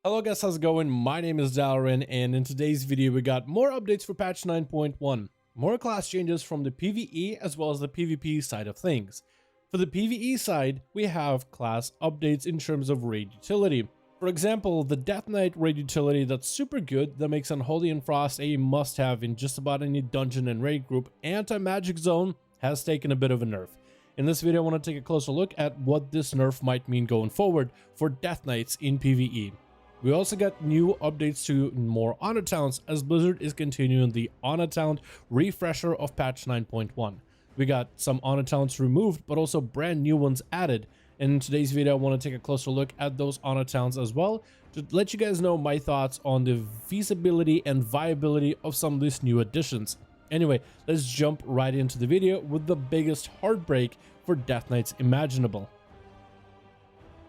Hello guys, how's it going? My name is Dalaran, and in today's video we got more updates for patch 9.1, more class changes from the PvE as well as the PvP side of things. For the PvE side, we have class updates in terms of raid utility. For example, the Death Knight raid utility that's super good, that makes Unholy and Frost a must-have in just about any dungeon and raid group, Anti-Magic Zone has taken a bit of a nerf. In this video, I want to take a closer look at what this nerf might mean going forward for Death Knights in PvE. We also got new updates to more Honor Towns as Blizzard is continuing the Honor Town refresher of patch 9.1. We got some Honor Towns removed, but also brand new ones added. And in today's video, I want to take a closer look at those Honor Towns as well to let you guys know my thoughts on the feasibility and viability of some of these new additions. Anyway, let's jump right into the video with the biggest heartbreak for Death Knights imaginable.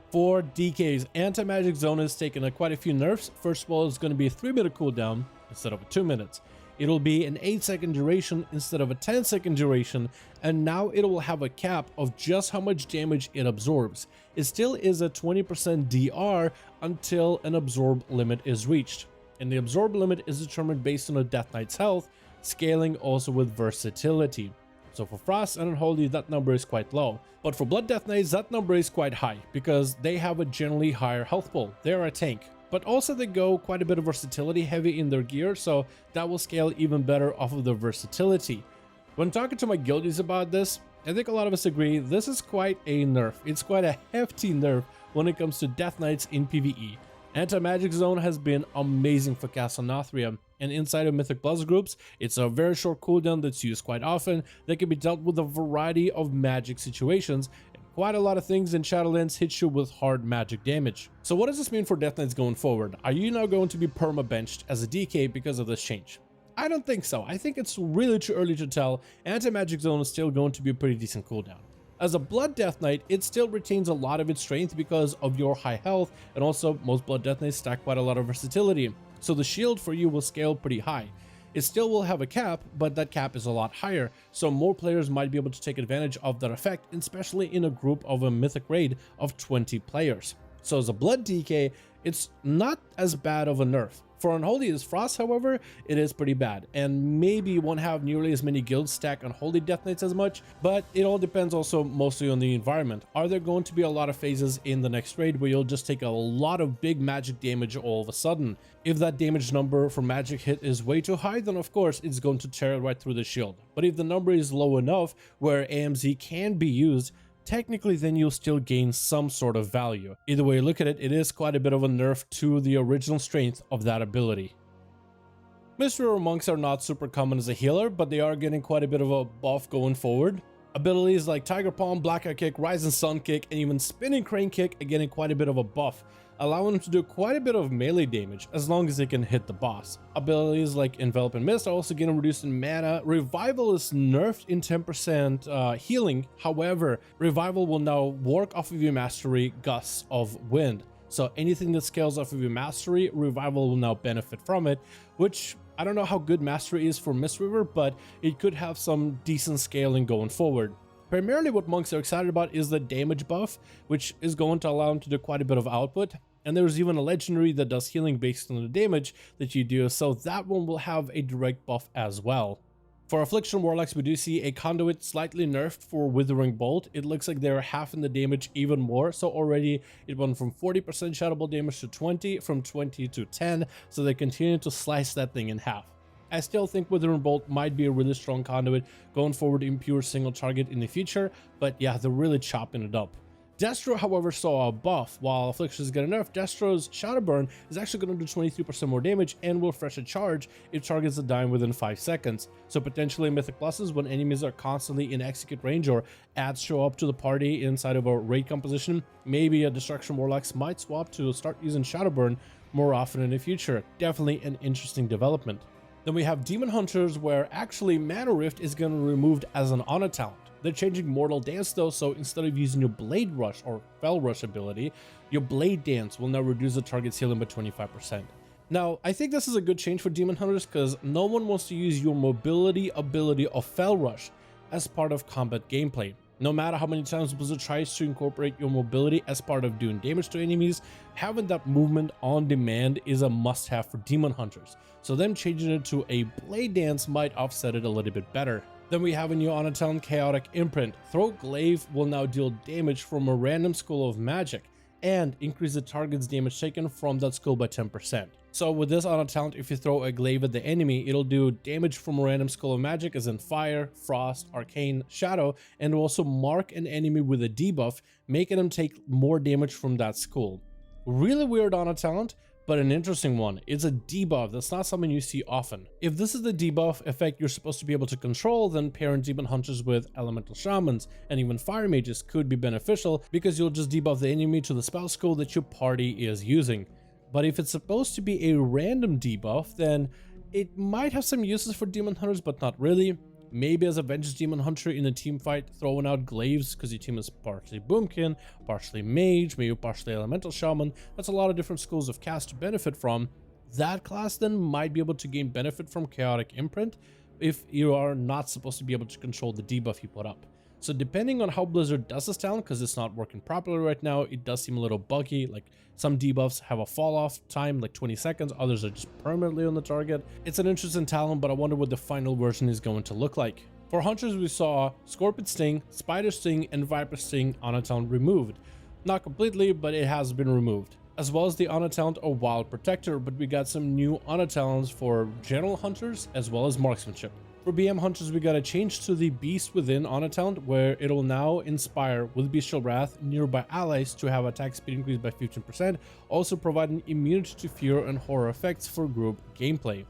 For DKs, Anti-Magic Zone has taken quite a few nerfs. First of all, it's going to be a 3-minute cooldown instead of a 2 minutes. It'll be an 8-second duration instead of a 10-second duration, and now it will have a cap of just how much damage it absorbs. It still is a 20% DR until an absorb limit is reached, and the absorb limit is determined based on a Death Knight's health, scaling also with versatility. So for Frost and Unholy, that number is quite low. But for Blood Death Knights, that number is quite high because they have a generally higher health pool. They're a tank. But also they go quite a bit of versatility heavy in their gear, so that will scale even better off of the versatility. When talking to my guildies about this, I think a lot of us agree this is quite a nerf. It's quite a hefty nerf when it comes to Death Knights in PvE. Anti-Magic Zone has been amazing for Castle Nathria, and inside of Mythic Plus groups, it's a very short cooldown that's used quite often that can be dealt with a variety of magic situations, and quite a lot of things in Shadowlands hit you with hard magic damage. So what does this mean for Death Knights going forward? Are you now going to be perma-benched as a DK because of this change? I don't think so. I think it's really too early to tell. Anti-Magic Zone is still going to be a pretty decent cooldown. As a Blood Death Knight, it still retains a lot of its strength because of your high health, and also most Blood Death Knights stack quite a lot of versatility, so the shield for you will scale pretty high. It still will have a cap, but that cap is a lot higher, so more players might be able to take advantage of that effect, especially in a group of a mythic raid of 20 players. So as a Blood DK, it's not as bad of a nerf. For Unholy as Frost, however, it is pretty bad, and maybe you won't have nearly as many guilds stack Unholy Death Knights as much, but it all depends also mostly on the environment. Are there going to be a lot of phases in the next raid where you'll just take a lot of big magic damage all of a sudden? If that damage number for magic hit is way too high, then of course it's going to tear right through the shield. But if the number is low enough where AMZ can be used, technically then you'll still gain some sort of value. Either way you look at it, it is quite a bit of a nerf to the original strength of that ability. Mystery Monks are not super common as a healer, but they are getting quite a bit of a buff going forward. Abilities like Tiger Palm, Black Eye Kick, Rising Sun Kick, and even Spinning Crane Kick are getting quite a bit of a buff, allowing them to do quite a bit of melee damage as long as they can hit the boss. Abilities like Envelop and Mist are also getting reduced in mana. Revival is nerfed in 10% healing. However, Revival will now work off of your mastery Gusts of Wind. So anything that scales off of your mastery, Revival will now benefit from it, which I don't know how good mastery is for Mistweaver, but it could have some decent scaling going forward. Primarily what monks are excited about is the damage buff, which is going to allow them to do quite a bit of output. And there's even a legendary that does healing based on the damage that you do, so that one will have a direct buff as well. For Affliction Warlocks, we do see a Conduit slightly nerfed for Withering Bolt. It looks like they're halving the damage even more, so already it went from 40% shadow bolt damage to 20, from 20 to 10, so they continue to slice that thing in half. I still think Withering Bolt might be a really strong conduit going forward in pure single target in the future, but yeah, they're really chopping it up. Destro, however, saw a buff. While Affliction is getting nerfed, Destro's Shadow Burn is actually going to do 23% more damage and will refresh a charge if targets are dying within 5 seconds. So potentially Mythic Pluses when enemies are constantly in execute range or adds show up to the party inside of a raid composition. Maybe a Destruction Warlocks might swap to start using Shadow Burn more often in the future. Definitely an interesting development. Then we have Demon Hunters, where actually Mana Rift is going to be removed as an honor talent. They're changing Mortal Dance though, so instead of using your Blade Rush or Fell Rush ability, your Blade Dance will now reduce the target's healing by 25%. Now, I think this is a good change for Demon Hunters because no one wants to use your mobility ability of Fell Rush as part of combat gameplay. No matter how many times Blizzard tries to incorporate your mobility as part of doing damage to enemies, having that movement on demand is a must-have for demon hunters, so them changing it to a blade dance might offset it a little bit better. Then we have a new honor talent, Chaotic Imprint. Throw Glaive will now deal damage from a random school of magic and increase the target's damage taken from that school by 10%. So with this honor talent, if you throw a glaive at the enemy, it'll do damage from a random school of magic as in fire, frost, arcane, shadow, and will also mark an enemy with a debuff, making them take more damage from that school. Really weird honor talent, but an interesting one. It's a debuff. That's not something you see often. If this is the debuff effect you're supposed to be able to control, then pairing demon hunters with elemental shamans and even fire mages could be beneficial, because you'll just debuff the enemy to the spell school that your party is using. But if it's supposed to be a random debuff, then it might have some uses for demon hunters, but not really. Maybe as a Vengeance Demon Hunter in a team fight, throwing out glaives because your team is partially Boomkin, partially Mage, maybe partially Elemental Shaman. That's a lot of different schools of cast to benefit from. That class then might be able to gain benefit from Chaotic Imprint if you are not supposed to be able to control the debuff you put up. So depending on how Blizzard does this talent, because it's not working properly right now, it does seem a little buggy. Like some debuffs have a fall off time, like 20 seconds, others are just permanently on the target. It's an interesting talent, but I wonder what the final version is going to look like. For Hunters, we saw Scorpion Sting, Spider Sting, and Viper Sting honor talent removed. Not completely, but it has been removed. As well as the honor talent of Wild Protector, but we got some new honor talents for General Hunters as well as Marksmanship. For BM Hunters, we got a change to the Beast Within honor talent, where it'll now inspire with Bestial Wrath nearby allies to have attack speed increased by 15%, also providing immunity to fear and horror effects for group gameplay.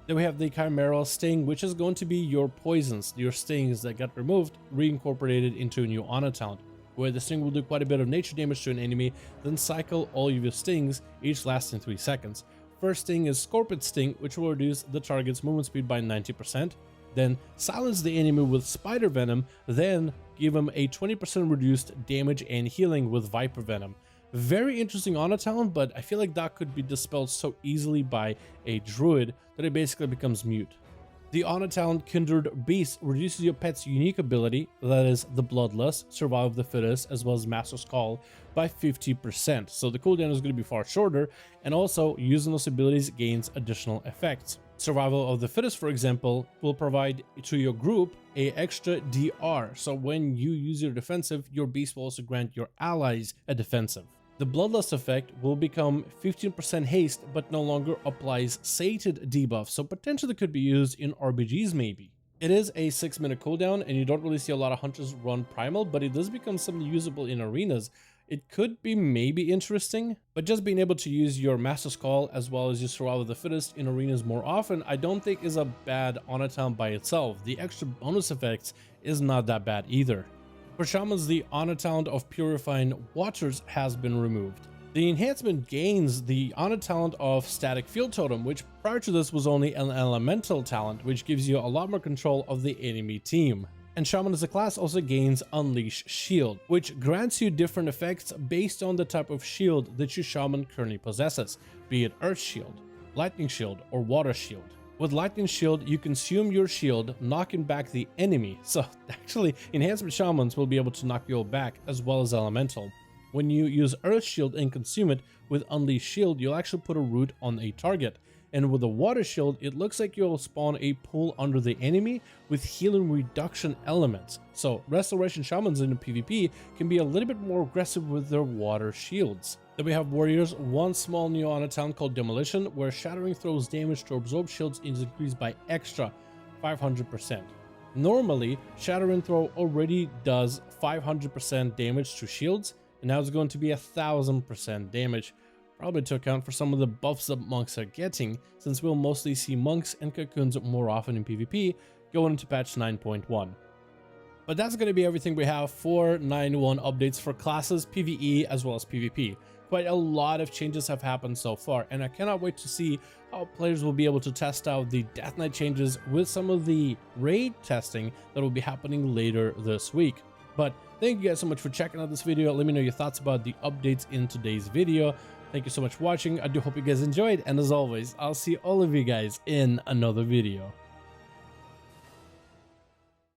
Then we have the Chimeral Sting, which is going to be your poisons, your stings that got removed, reincorporated into a new honor talent, where the sting will do quite a bit of nature damage to an enemy, then cycle all of your stings, each lasting 3 seconds. First sting is Scorpion Sting, which will reduce the target's movement speed by 90%. Then silence the enemy with Spider Venom, then give him a 20% reduced damage and healing with Viper Venom. Very interesting honor talent, but I feel like that could be dispelled so easily by a druid that it basically becomes mute. The honor talent Kindred Beast reduces your pet's unique ability, that is the Bloodlust, Survival of the Fittest, as well as Master's Call, by 50%. So the cooldown is going to be far shorter, and also using those abilities gains additional effects. Survival of the Fittest, for example, will provide to your group a extra DR, so when you use your defensive, your beast will also grant your allies a defensive. The Bloodlust effect will become 15% haste, but no longer applies sated debuff, so potentially could be used in RBGs maybe. It is a 6-minute cooldown, and you don't really see a lot of hunters run Primal, but it does become something usable in arenas. It could be maybe interesting, but just being able to use your Master's Call as well as your Survival of the Fittest in arenas more often, I don't think is a bad honor talent by itself. The extra bonus effects is not that bad either. For Shamans, the honor talent of Purifying Waters has been removed. The enhancement gains the honor talent of Static Field Totem, which prior to this was only an elemental talent, which gives you a lot more control of the enemy team. And Shaman as a class also gains Unleash Shield, which grants you different effects based on the type of shield that your Shaman currently possesses, be it Earth Shield, Lightning Shield, or Water Shield. With Lightning Shield, you consume your shield, knocking back the enemy. So actually, Enhancement Shamans will be able to knock you all back, as well as Elemental. When you use Earth Shield and consume it with Unleash Shield, you'll actually put a root on a target. And with the Water Shield, it looks like you'll spawn a pool under the enemy with healing reduction elements. So Restoration Shamans in the PvP can be a little bit more aggressive with their water shields. Then we have Warriors, one small new honor talent called Demolition, where Shattering Throws damage to absorb shields is increased by extra 500%. Normally, Shattering Throw already does 500% damage to shields, and now it's going to be 1000% damage. Probably to account for some of the buffs that monks are getting, since we'll mostly see monks and cocoons more often in PvP going into patch 9.1. But that's going to be everything we have for 9.1 updates for classes, PvE as well as PvP. Quite a lot of changes have happened so far, and I cannot wait to see how players will be able to test out the Death Knight changes with some of the raid testing that will be happening later this week. But thank you guys so much for checking out this video. Let me know your thoughts about the updates in today's video. Thank you so much for watching. I do hope you guys enjoyed, and as always, I'll see all of you guys in another video.